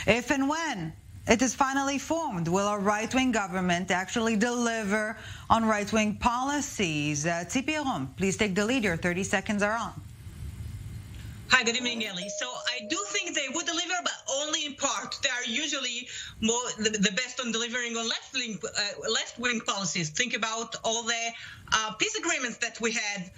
If and when it is finally formed, will a right-wing government actually deliver on right-wing policies? Tzippy Yarom, please take the lead. Your 30 seconds are on. Hi, good evening, Ellie. So I do think they would deliver, but only in part. They are usually the best on delivering on left-wing policies. Think about all the peace agreements that we had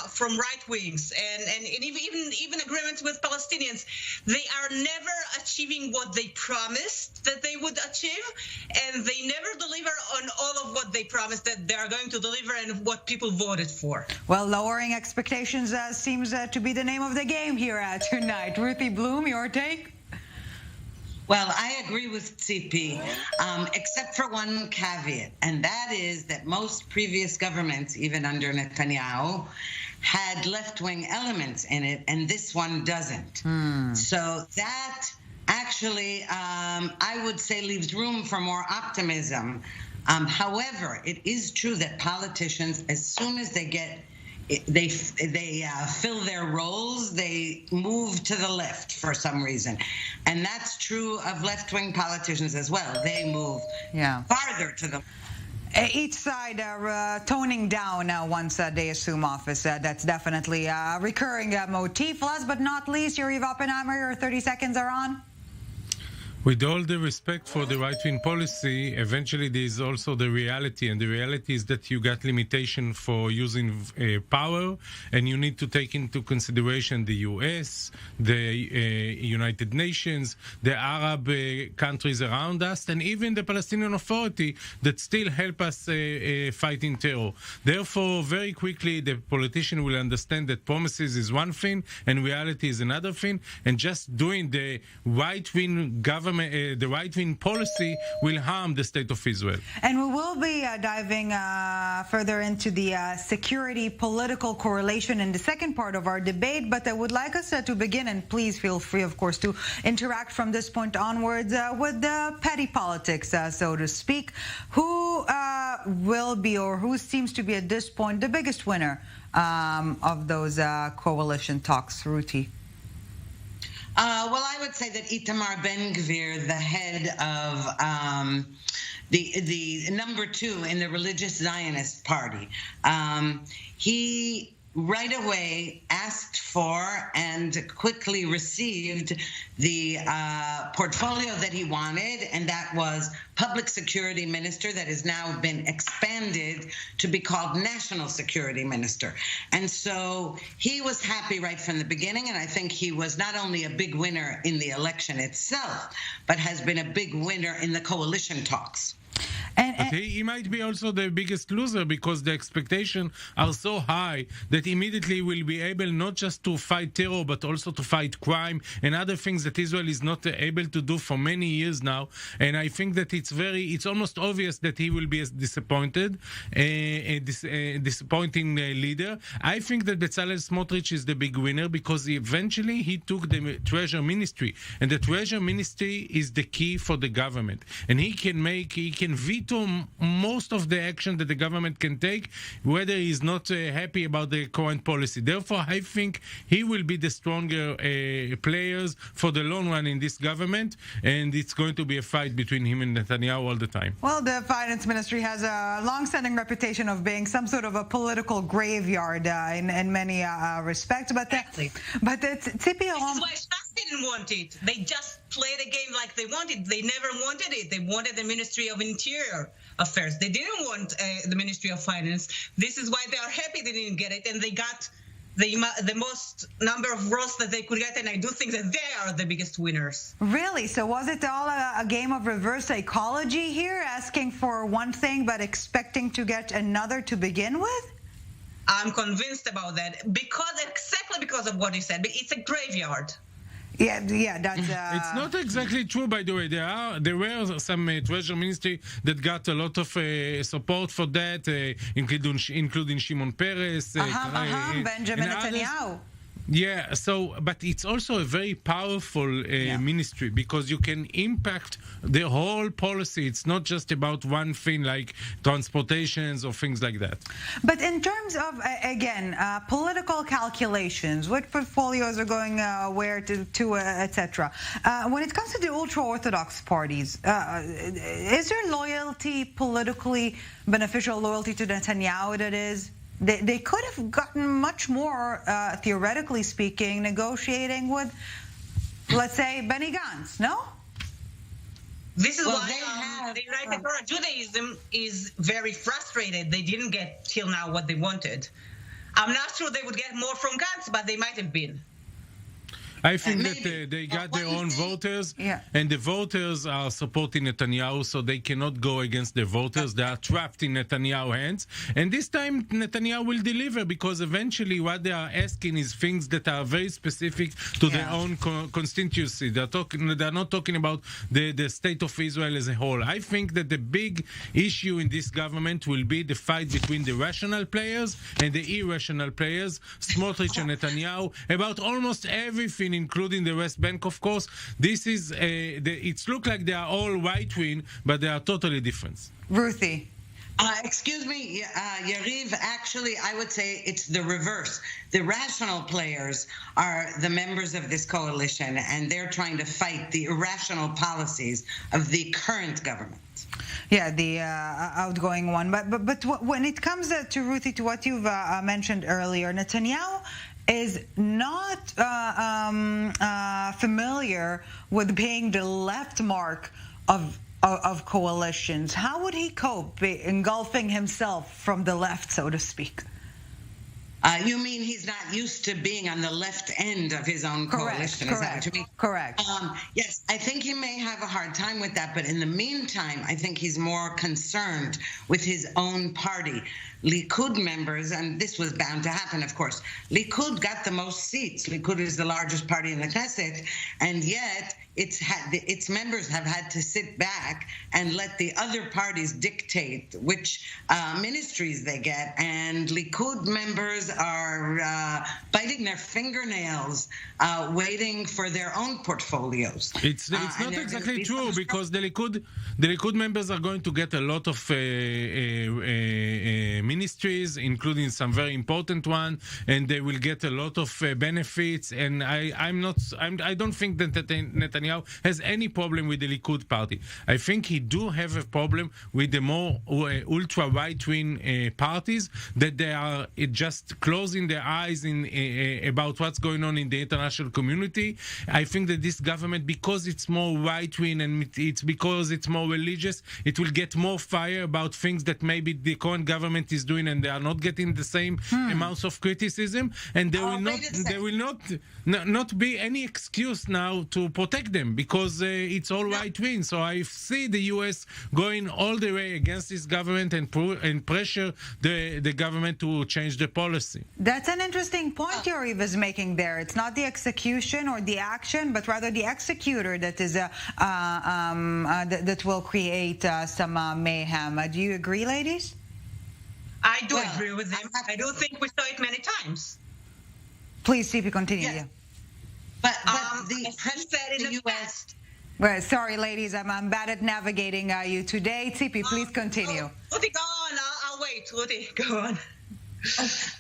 from right wings and even agreements with Palestinians. They are never achieving what they promised that they would achieve, and they never deliver on all of what they promised that they are going to deliver and what people voted for. Well, lowering expectations seems to be the name of the game here tonight. Ruthie Blum, your take? Well, I agree with Tzippy, except for one caveat, and that is that most previous governments, even under Netanyahu, had left-wing elements in it, and this one doesn't. So that actually, I would say, leaves room for more optimism. However, it is true that politicians, as soon as they fill their roles, they move to the left for some reason. And that's true of left-wing politicians as well. They move farther to the each side toning down once they assume office. That's definitely a recurring motif. Last but not least, Yariv Oppenheimer, your 30 seconds are on. With all the respect for the right-wing policy, eventually there is also the reality, and the reality is that you got limitation for using power, and you need to take into consideration the U.S., the United Nations, the Arab countries around us, and even the Palestinian Authority that still help us fighting terror. Therefore, very quickly, the politician will understand that promises is one thing and reality is another thing, and just doing the right-wing government, the right-wing policy will harm the state of Israel. And we will be diving further into the security political correlation in the second part of our debate, but I would like us to begin, and please feel free, of course, to interact from this point onwards with the petty politics, so to speak. Who will be, or who seems to be at this point, the biggest winner of those coalition talks, Ruthie? Well, I would say that Itamar Ben-Gvir, the head of the number 2 in the religious Zionist party, he right away asked for and quickly received the portfolio that he wanted, and that was public security minister, that has now been expanded to be called national security minister. And so he was happy right from the beginning, and I think he was not only a big winner in the election itself, but has been a big winner in the coalition talks. But he might be also the biggest loser, because the expectations are so high that immediately will be able not just to fight terror, but also to fight crime and other things that Israel is not able to do for many years now. And I think that it's almost obvious that he will be disappointing leader. I think that Bezalel Smotrich is the big winner, because eventually he took the treasure ministry, and the treasure ministry is the key for the government, and he can veto most of the action that the government can take, whether he's not happy about the current policy. Therefore, I think he will be the stronger players for the long run in this government, and it's going to be a fight between him and Netanyahu all the time. Well, the finance ministry has a long-standing reputation of being some sort of a political graveyard in many respects. But exactly. But Tzippy Yarom, this is why Shas didn't want it. They just played a game like they wanted. They never wanted it. They wanted the Ministry of Interior Affairs. They didn't want the Ministry of Finance. This is why they are happy they didn't get it, and they got the most number of roles that they could get, and I do think that they are the biggest winners. Really? So was it all a game of reverse psychology here, asking for one thing but expecting to get another to begin with? I'm convinced about that, exactly because of what you said. It's a graveyard. Yeah, that's... It's not exactly true, by the way. There were some treasure ministry that got a lot of support for that, including Shimon Peres, Benjamin Netanyahu. Yeah, so, but it's also a very powerful ministry because you can impact the whole policy. It's not just about one thing like transportations or things like that. But in terms of, again, political calculations, what portfolios are going where to etc. When it comes to the ultra-Orthodox parties, is there loyalty, politically beneficial loyalty to Netanyahu that is? They could have gotten much more, theoretically speaking, negotiating with, let's say, Benny Gantz, no? This is why the United Torah Judaism is very frustrated. They didn't get till now what they wanted. I'm not sure they would get more from Gantz, but they might have been. I think that they got their own voters, and the voters are supporting Netanyahu, so they cannot go against the voters. They are trapped in Netanyahu's hands. And this time, Netanyahu will deliver, because eventually what they are asking is things that are very specific to their own constituency. They're not talking about the state of Israel as a whole. I think that the big issue in this government will be the fight between the rational players and the irrational players, Smotrich and Netanyahu, about almost everything, including the West Bank, of course. This is it's look like they are all right-wing, but they are totally different. Ruthie. Excuse me, Yariv, actually, I would say it's the reverse. The rational players are the members of this coalition, and they're trying to fight the irrational policies of the current government. Yeah, the outgoing one. But when it comes to Ruthie, to what you've mentioned earlier, Netanyahu is not familiar with being the left mark of coalitions. How would he cope engulfing himself from the left, so to speak? You mean he's not used to being on the left end of his own coalition? Correct. Is that what you mean? Correct. Yes, I think he may have a hard time with that, but in the meantime, I think he's more concerned with his own party. Likud members, and this was bound to happen, of course. Likud got the most seats. Likud is the largest party in the Knesset, and yet its members have had to sit back and let the other parties dictate which ministries they get. And Likud members are biting their fingernails, waiting for their own portfolios. It's not exactly true, because the Likud members are going to get a lot of ministries, including some very important one, and they will get a lot of benefits. And I don't think that Netanyahu has any problem with the Likud party. I think he do have a problem with the more ultra right-wing parties, that they are just closing their eyes about what's going on in the international community. I think that this government, because it's more right-wing and it's because it's more religious, it will get more fire about things that maybe the current government is doing, and they are not getting the same amounts of criticism, and there will not be any excuse now to protect them, because it's all right-wing. So I see the U.S. going all the way against this government and pressure the government to change the policy. That's an interesting point Yariv is making there. It's not the execution or the action, but rather the executor that is that will create some mayhem. Do you agree, ladies? I do agree with him. I do think we saw it many times. Please, Tzippy, continue. Yeah. But the president in the U.S. Well, sorry, ladies, I'm bad at navigating you today. Tzippy, please continue. Ruthie, go on. I'll wait. Ruthie, go on.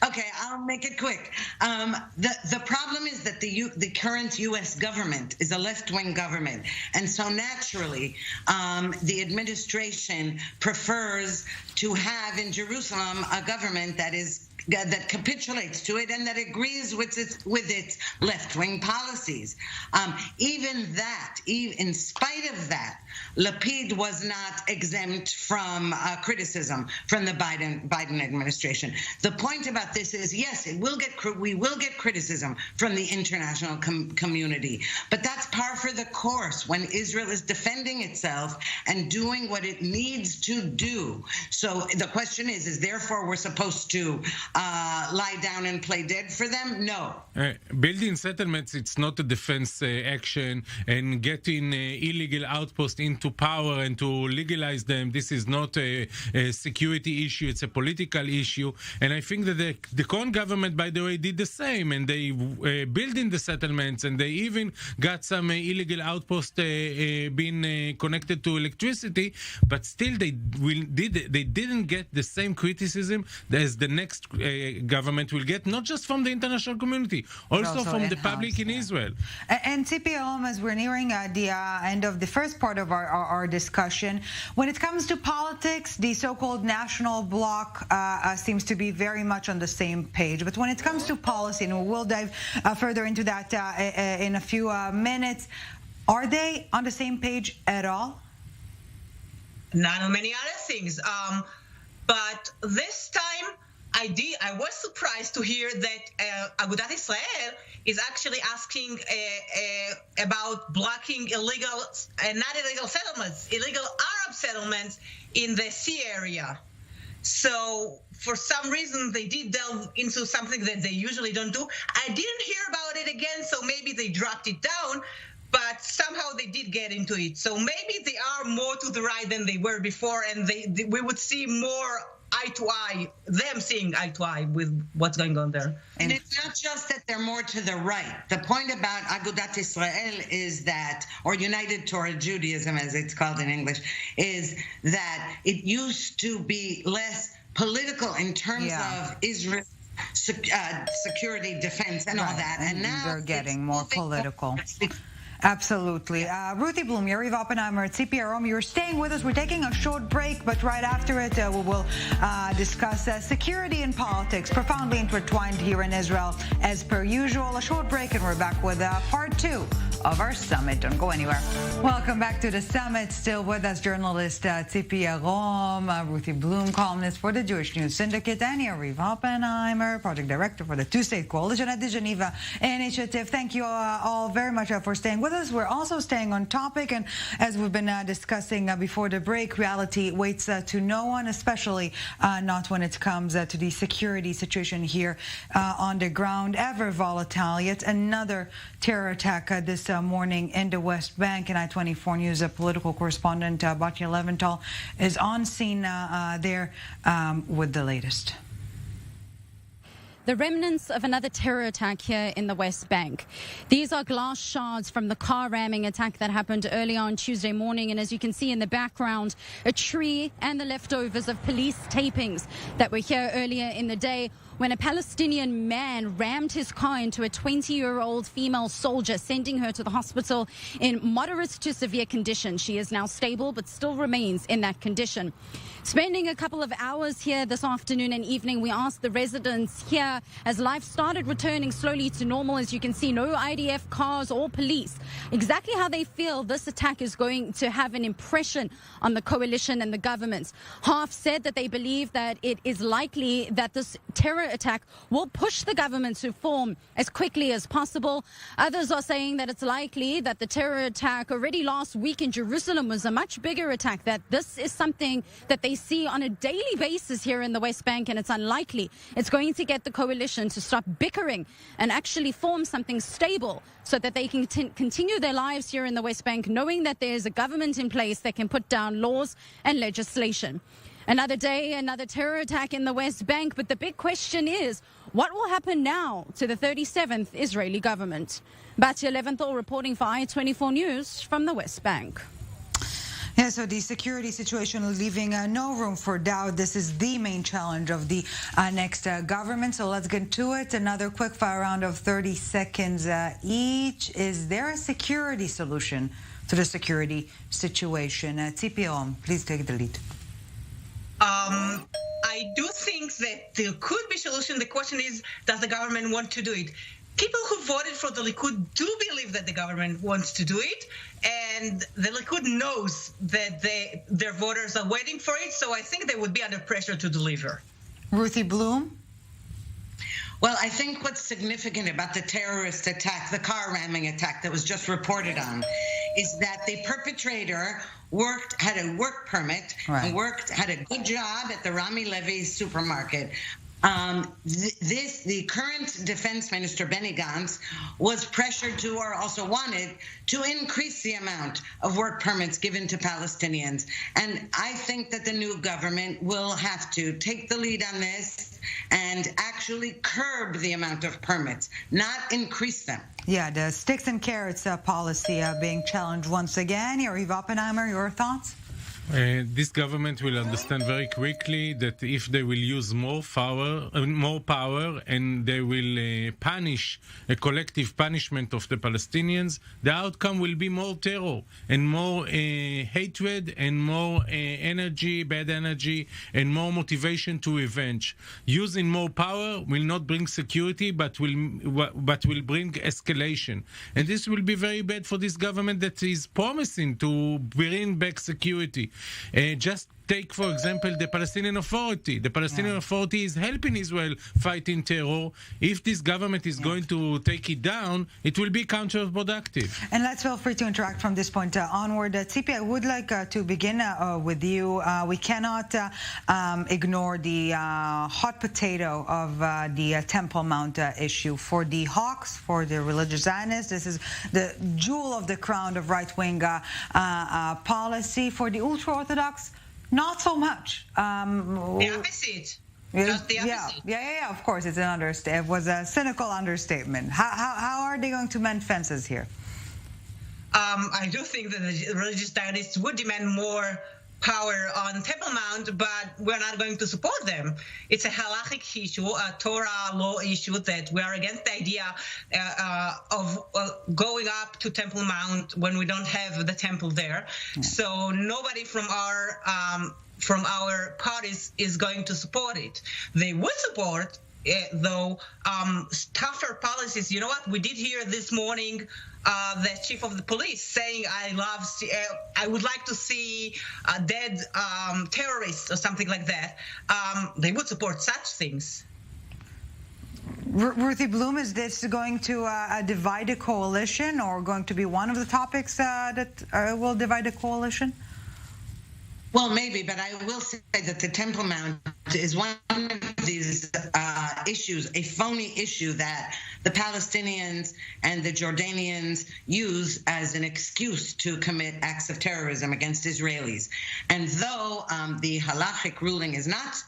Okay, I'll make it quick. The problem is that the current U.S. government is a left-wing government, and so naturally, the administration prefers to have in Jerusalem a government that capitulates to it and that agrees with its left-wing policies. In spite of that, Lapid was not exempt from criticism from the Biden administration. The point about this is, yes, we will get criticism from the international community, but that's par for the course when Israel is defending itself and doing what it needs to do. So the question is therefore we're supposed to lie down and play dead for them? No. Building settlements, it's not a defense action, and getting illegal outposts into power and to legalize them, this is not a security issue, it's a political issue. And I think that the current government, by the way, did the same, and they built in the settlements, and they even got some illegal outposts being connected to electricity, but still they didn't get the same criticism as the next government will get, not just from the international community, also from the public in Israel. And Tzippy Yarom, as we're nearing the end of the first part of our discussion, when it comes to politics, the so-called national bloc seems to be very much on the same page. But when it comes to policy, and we'll dive further into that in a few minutes, are they on the same page at all? Not on many other things. But this time, I was surprised to hear that Agudat Israel is actually asking about blocking illegal, not illegal settlements, illegal Arab settlements in the sea area. So for some reason, they did delve into something that they usually don't do. I didn't hear about it again, so maybe they dropped it down, but somehow they did get into it. So maybe they are more to the right than they were before, and we would see more eye to eye, them seeing eye to eye with what's going on there. And it's not just that they're more to the right. The point about Agudat Israel is that, or United Torah Judaism as it's called in English, is that it used to be less political in terms of Israel's security, defense, and all that. And now they're getting more political. Absolutely. Ruthie Blum, Yariv Oppenheimer, Tzippy Yarom, you're staying with us. We're taking a short break, but right after it, we will discuss security and politics, profoundly intertwined here in Israel, as per usual. A short break, and we're back with part 2 of our summit. Don't go anywhere. Welcome back to the summit. Still with us, journalist Tzippy Yarom, Ruthie Blum, columnist for the Jewish News Syndicate, and Yariv Oppenheimer, project director for the Two-State Coalition at the Geneva Initiative. Thank you all very much for staying with us. We're also staying on topic, and as we've been discussing before the break, reality waits to no one, especially not when it comes to the security situation here on the ground, ever volatile. Yet another terror attack this morning in the West Bank, and I-24 News political correspondent Batya Leventhal is on scene there with the latest. The remnants of another terror attack here in the West Bank. These are glass shards from the car ramming attack that happened early on Tuesday morning. And as you can see in the background, a tree and the leftovers of police tapings that were here earlier in the day, when a Palestinian man rammed his car into a 20-year-old female soldier, sending her to the hospital in moderate to severe condition. She is now stable, but still remains in that condition. Spending a couple of hours here this afternoon and evening, we asked the residents here, as life started returning slowly to normal, as you can see, no IDF cars or police, exactly how they feel this attack is going to have an impression on the coalition and the government. Half said that they believe that it is likely that this terror attack will push the government to form as quickly as possible. Others are saying that it's likely that the terror attack already last week in Jerusalem was a much bigger attack, that this is something that they see on a daily basis here in the West Bank, and it's unlikely it's going to get the coalition to stop bickering and actually form something stable so that they can continue their lives here in the West Bank, knowing that there's a government in place that can put down laws and legislation. Another day, another terror attack in the West Bank. But the big question is, what will happen now to the 37th Israeli government? Batya Leventhal reporting for I-24 News from the West Bank. Yeah, so the security situation is leaving no room for doubt. This is the main challenge of the next government. So let's get to it. Another quick fire round of 30 seconds each. Is there a security solution to the security situation? Tzippy Yarom, please take the lead. I do think that there could be a solution. The question is, does the government want to do it? People who voted for the Likud do believe that the government wants to do it, and the Likud knows that their voters are waiting for it, so I think they would be under pressure to deliver. Ruthie Blum? Well, I think what's significant about the terrorist attack, the car ramming attack that was just reported on, is that the perpetrator had a work permit, and had a good job at the Rami Levy supermarket. The current defense minister, Benny Gantz, was pressured to, or also wanted to, increase the amount of work permits given to Palestinians. And I think that the new government will have to take the lead on this and actually curb the amount of permits, not increase them. Yeah, the sticks and carrots policy being challenged once again. Yariv Oppenheimer, your thoughts? This government will understand very quickly that if they will use more power, and they will punish a collective punishment of the Palestinians, the outcome will be more terror and more hatred and more energy, bad energy, and more motivation to revenge. Using more power will not bring security, but will bring escalation. And this will be very bad for this government that is promising to bring back security. Just take, for example, the Palestinian Authority. The Palestinian Authority is helping Israel fighting terror. If this government is going to take it down, it will be counterproductive. And let's feel free to interact from this point onward. Tzippy, I would like to begin with you. We cannot ignore the hot potato of the Temple Mount issue. For the Hawks, for the religious Zionists, this is the jewel of the crown of right-wing policy. For the ultra-Orthodox, not so much. The opposite. Just the opposite. Yeah. Of course, it was a cynical understatement. How are they going to mend fences here? I do think that the religious Zionists would demand more power on Temple Mount, but we're not going to support them. It's a halachic issue, a Torah law issue, that we are against the idea of going up to Temple Mount when we don't have the temple there. Yeah. So nobody from our parties is going to support it. They would support though tougher policies. You know what? We did hear this morning the chief of the police saying, I would like to see dead terrorists or something like that. They would support such things. Ruthie Blum, is this going to divide a coalition, or going to be one of the topics that will divide a coalition? Well, maybe, but I will say that the Temple Mount is one of these issues, a phony issue that the Palestinians and the Jordanians use as an excuse to commit acts of terrorism against Israelis. And though the halachic ruling is not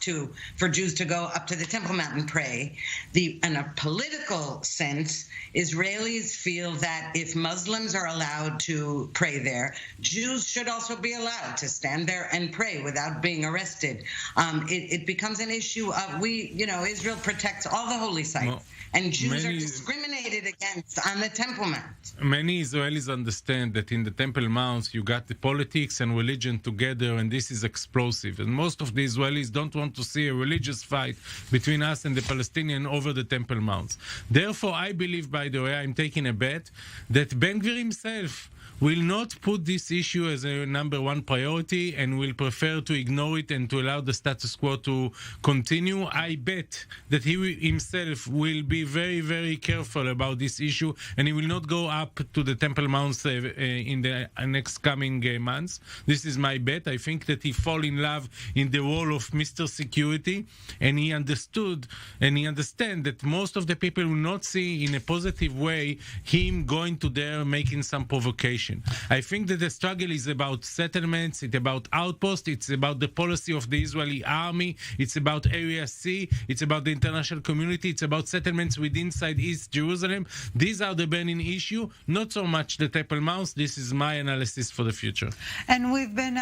for Jews to go up to the Temple Mount and pray, in a political sense, Israelis feel that if Muslims are allowed to pray there, Jews should also be allowed to stand there and pray without being arrested. It becomes an issue of Israel protects all the holy sites, and Jews are discriminated against on the Temple Mount. Many Israelis understand that in the Temple Mount you got the politics and religion together, and this is explosive. And most of the Israelis don't want to see a religious fight between us and the Palestinians over the Temple Mounts. Therefore, I believe, by the way, I'm taking a bet that Ben Gvir himself will not put this issue as a number one priority and will prefer to ignore it and to allow the status quo to continue. I bet that he himself will be very, very careful about this issue, and he will not go up to the Temple Mount in the next coming months. This is my bet. I think that he fall in love in the role of Mr. Security, and he understood and he understands that most of the people will not see in a positive way him going to there making some provocation. I think that the struggle is about settlements, it's about outposts, it's about the policy of the Israeli army, it's about Area C, it's about the international community, it's about settlements inside East Jerusalem. These are the burning issue, not so much the Temple Mount. This is my analysis for the future. And we've been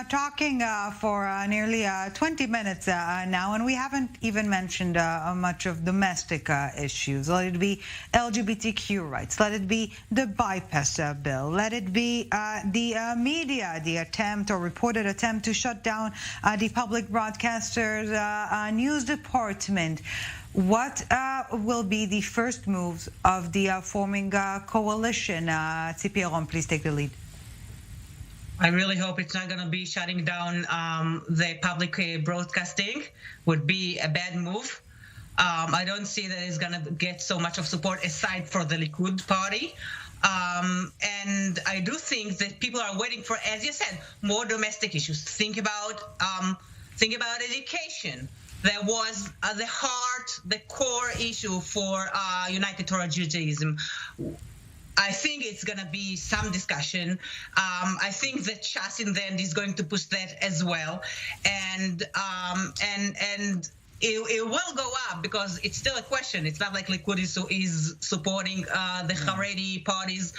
talking for nearly 20 minutes now, and we haven't even mentioned much of domestic issues. Let it be LGBTQ rights, let it be the bypass bill, let it be the media, the attempt or reported attempt to shut down the public broadcaster's news department. What will be the first moves of the forming coalition? Tzippy Yarom, please take the lead. I really hope it's not going to be shutting down the public broadcasting. Would be a bad move. I don't see that it's going to get so much of support aside for the Likud party. And I do think that people are waiting for, as you said, more domestic issues. Think about education. that was the heart, the core issue for United Torah Judaism. I think it's going to be some discussion. I think that Shas in the end is going to push that as well, and it will go up because it's still a question. It's not like Likud is supporting the Haredi party's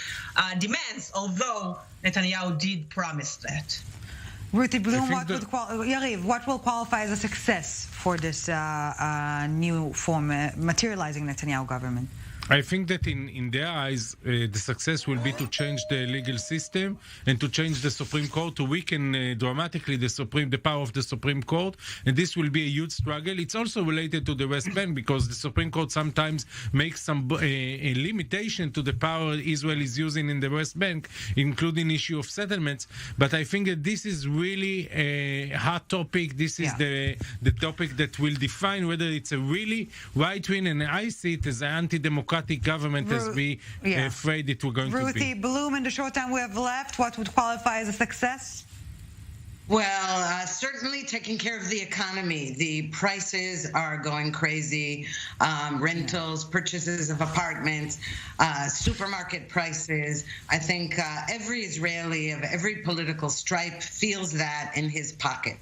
demands, although Netanyahu did promise that. Ruthie Blum, Yariv, what will qualify as a success for this new form, materializing Netanyahu government? I think that in their eyes, the success will be to change the legal system and to change the Supreme Court, to weaken dramatically the power of the Supreme Court, and this will be a huge struggle. It's also related to the West Bank because the Supreme Court sometimes makes some a limitation to the power Israel is using in the West Bank, including issue of settlements. But I think that this is really a hot topic. This is the topic that will define whether it's a really right-wing, and I see it as an anti-democratic government as we afraid it we're going to be. Ruthie Blum, in the short time we have left, what would qualify as a success? Well, certainly taking care of the economy. The prices are going crazy. Rentals, purchases of apartments, supermarket prices. I think every Israeli of every political stripe feels that in his pocket.